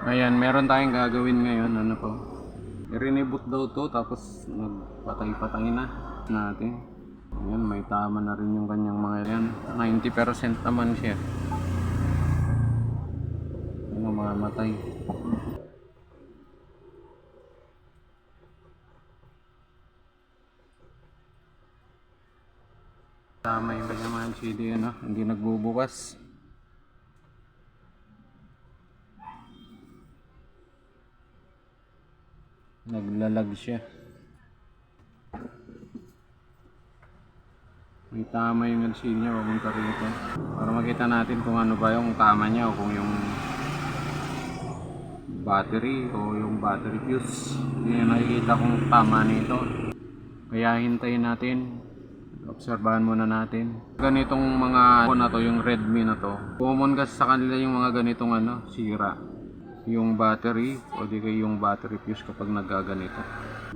Ayan, meron tayong gagawin ngayon. Ano po? I-reboot daw to tapos nagpatay-patay na natin. Ayan, may tama na rin yung kanyang mga yan. 90% naman siya. Ano, mamatay. Tama yung kanyang LCD, ano? Hindi nagbubukas. Naglalag siya. May tama yung LCD niya, papunta rito. Para makita natin kung ano ba yung tama niya o kung yung battery o yung battery fuse. Yun yung nakikita kong tama nito. Kaya hintayin natin. Obserbahan muna natin. Ganitong mga phone na to, yung Redmi na to. Common kasi sa kanila yung mga ganitong ano, sira. Yung battery o di kaya yung battery fuse kapag nagaganito.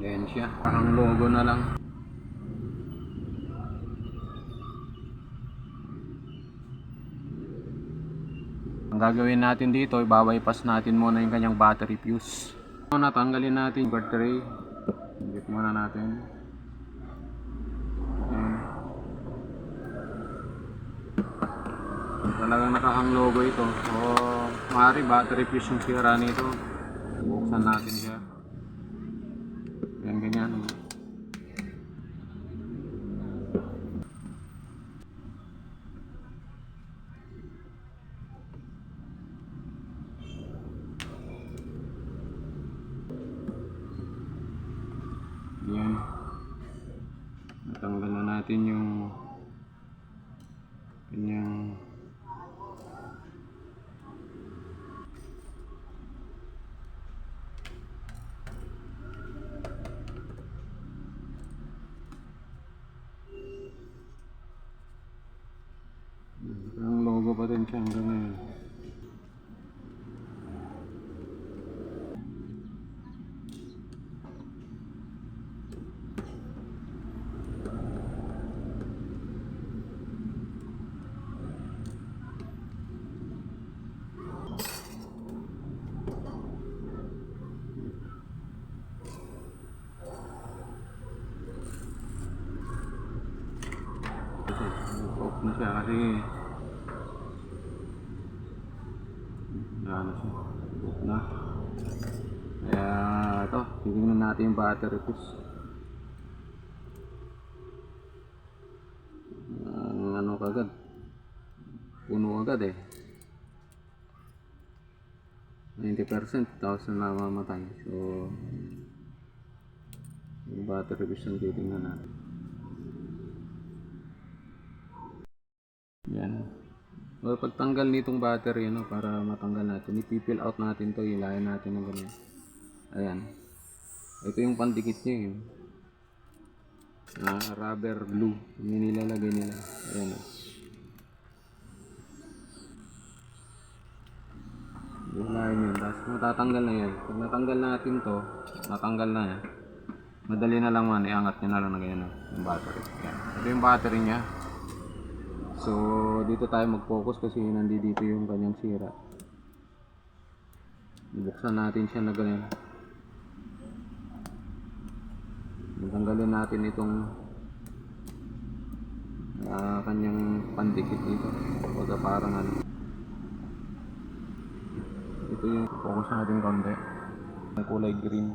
Yan siya. Parang logo na lang. Ang gagawin natin dito, i-bypass natin muna yung kanyang battery fuse. Natanggalin natin yung battery. Higit muna natin. Ayan. Talagang nakahang logo ito. So, maaari battery fuse yung sira nito. Buksan natin siya. Ayan, ganyan. Yan. Natanggal na natin yung kanyang ang logo pa din siya hanggang ngayon. Off na siya kasi ano siya, off na. Kaya ito, titingnan natin yung battery fuse. Ano kagad, puno agad eh. 90% tapos na namamatay. So yung battery fuse ang titingnan natin. Yan. So, pagtanggal nitong battery, ano, para matanggal natin, ipipil out natin to, ilayan natin ng ganyan. Ayan. Ito yung pandikit niya, yun. Rubber glue. Yung nilalagay nila. Ayan. Ilayan yun. Tapos matatanggal na yan. Pag natanggal natin to, natanggal na yan. Madali na lang man, iangat nyo na lang na ganyan, yung battery. Ayan. Ito yung battery niya. So, dito tayo mag-focus kasi nandito yung kanyang sira. Buksan natin siya na ganyan. Tanggalin natin itong kanyang pandikit dito. Pagka parang ano. Ito yung focus natin konti. Ang kulay green.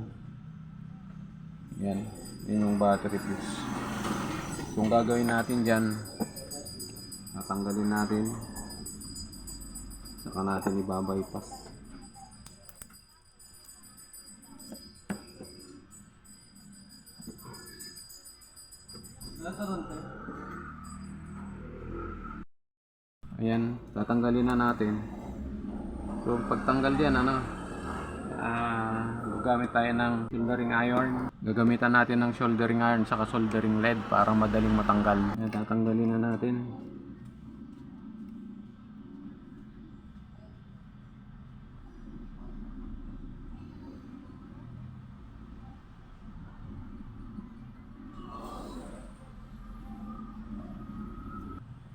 Yan. Yan yung battery fuse. Kung gagawin natin dyan, natanggalin natin, saka natin i-bypass. Ayan, tatanggalin na natin. So pagtanggal diyan, ano, gagamit tayo ng soldering iron. Gagamitan natin ng soldering iron saka soldering lead para madaling matanggal. Ayan, tatanggalin na natin.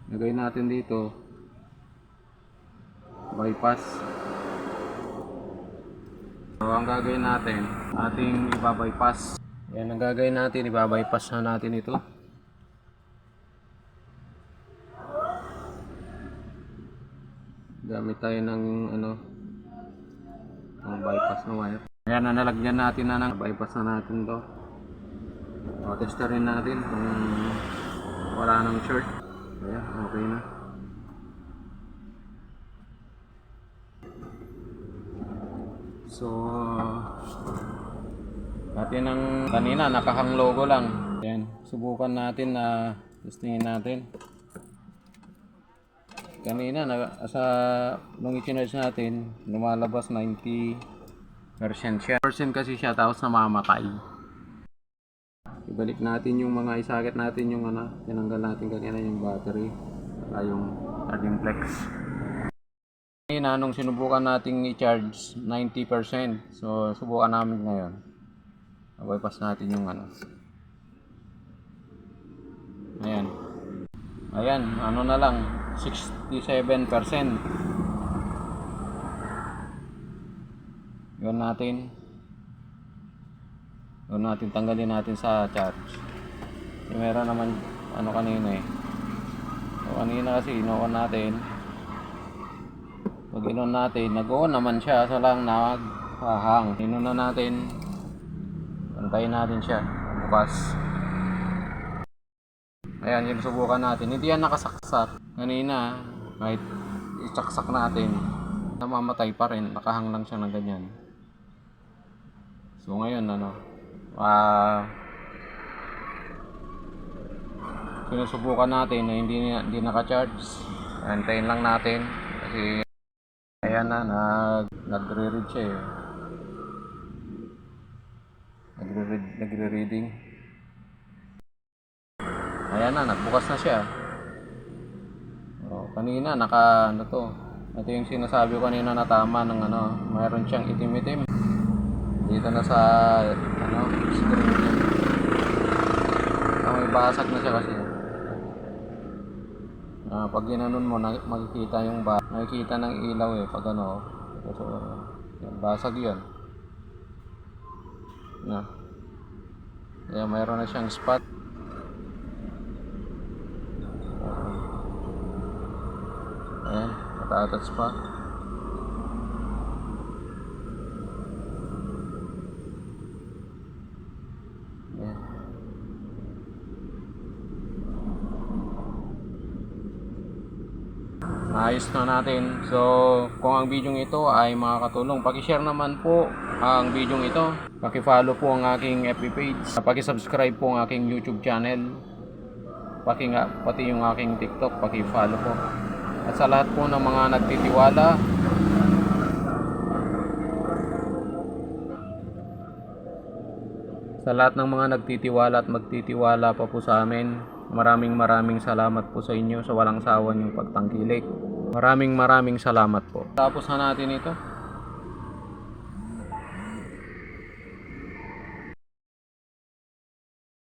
Lagay natin dito bypass. So ang gagawin natin, ating ibabypass. Yan ang gagawin natin, ibabypass na natin ito. Gamit tayo ng ng bypass na wire. Ayan na, nalagyan natin na ng bypass na natin to. O, testarin natin kung wala nang short. Ayan, okay na. So, natin ang kanina nakahang logo lang. Ayan, subukan natin na testingin natin. Kanina nung i-charge natin, lumalabas 90% siya. Percent kasi siya tapos namamatay. Ibalik natin yung mga isakit natin yung tinanggal natin kanina yung battery at yung charging flex. Kanina nung sinubukan nating i-charge 90%. So subukan namin ngayon. Bypass natin yung Ayan. Ayan, na lang 67%. Yun natin tanggalin natin sa charge. Meron naman kanina So kanina kasi in-on natin. Pag in-on natin, nag-on naman siya, so lang naghahang. In-on na natin. Pantayin natin siya. Bukas. Ayan, yung subukan natin. Hindi yan nakasaksak. Kanina, kahit isaksak natin, namamatay pa rin. Nakahang lang siya ng ganyan. So ngayon, sinusubukan natin na hindi naka-charge. Antayin lang natin. Kasi, ayan na, nagre-read siya Nagre-reading. Ayan na, nagbukas na siya. Kanina, ito yung sinasabi ko kanina na tama ng mayroon siyang itim-itim. Dito na sa, screen niya. May basag na siya kasi. Pag ginanon mo, makikita makikita ng ilaw pag So, basag yun. Kaya mayroon na siyang spot. Ayan, matatats pa. Ayan. Ayos na natin. So, kung ang video ito ay makakatulong, paki-share naman po ang video ito. Paki-follow po ang aking FB page. Paki-subscribe po ang aking YouTube channel. Pati yung aking TikTok, paki-follow po. At sa lahat po ng mga nagtitiwala, at magtitiwala pa po sa amin, maraming salamat po sa inyo sa walang sawa niyong pagtangkilik. Maraming salamat po. Tapos na natin ito.